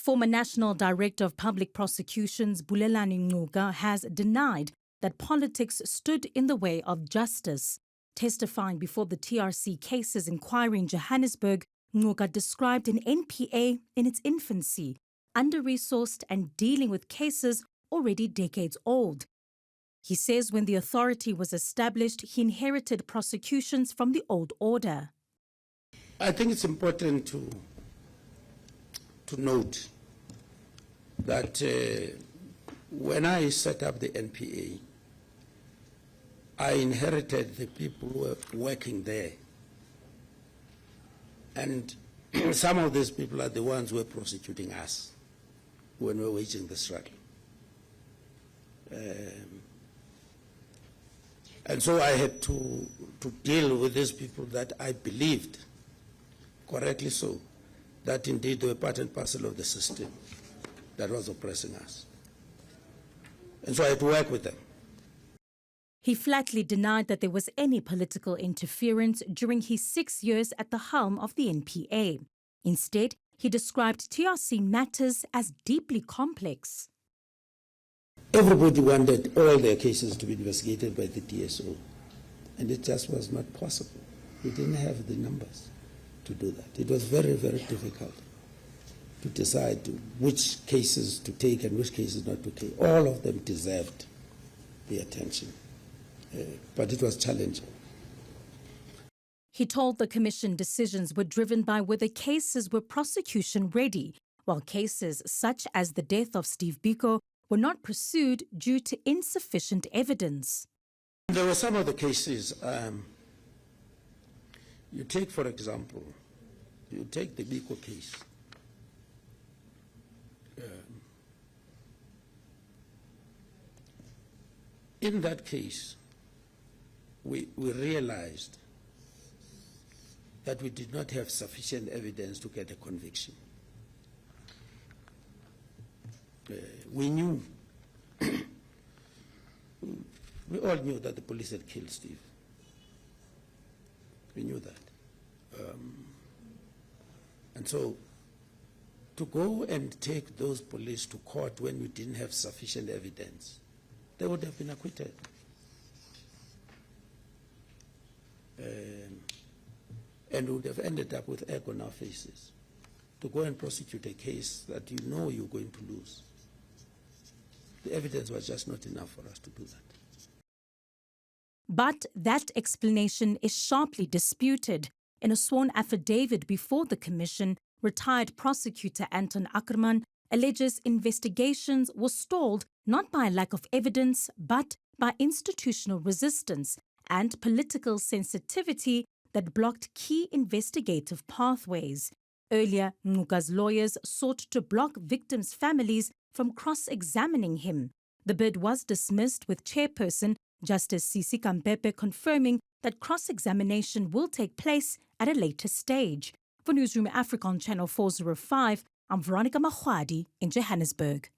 Former National Director of Public Prosecutions Bulelani Ngcuka has denied that politics stood in the way of justice. Testifying before the TRC Cases Inquiry in Johannesburg, Ngcuka described an NPA in its infancy, under-resourced and dealing with cases already decades old. He says when the authority was established, he inherited prosecutions from the old order. I think it's important to note that when I set up the NPA, I inherited the people who were working there. And some of these people are the ones who were prosecuting us when we were waging the struggle. And so I had to deal with these people that I believed, correctly so, that indeed they were part and parcel of the system that was oppressing us. And so I had to work with them. He flatly denied that there was any political interference during his 6 years at the helm of the NPA. Instead, he described TRC matters as deeply complex. Everybody wanted all their cases to be investigated by the DSO, and it just was not possible. We didn't have the numbers to do that. It was very, very difficult to decide which cases to take and which cases not to take. All of them deserved the attention, but it was challenging. He told the Commission decisions were driven by whether cases were prosecution ready, while cases such as the death of Steve Biko were not pursued due to insufficient evidence. There were some of the cases, you take, for example, you take the Biko case. In that case, we realized that we did not have sufficient evidence to get a conviction. We knew, we all knew that the police had killed Steve. We knew that. And so to go and take those police to court when we didn't have sufficient evidence, they would have been acquitted. And would have ended up with egg on our faces to go and prosecute a case that you know you're going to lose. The evidence was just not enough for us to do that. But that explanation is sharply disputed. In a sworn affidavit before the Commission, retired prosecutor Anton Ackerman alleges investigations were stalled not by a lack of evidence, but by institutional resistance and political sensitivity that blocked key investigative pathways. Earlier, Ngcuka's lawyers sought to block victims' families from cross-examining him. The bid was dismissed, with Chairperson Justice Sisi Kampepe confirming that cross-examination will take place at a later stage. For Newzroom Afrika on Channel 405, I'm Veronica Makhoali in Johannesburg.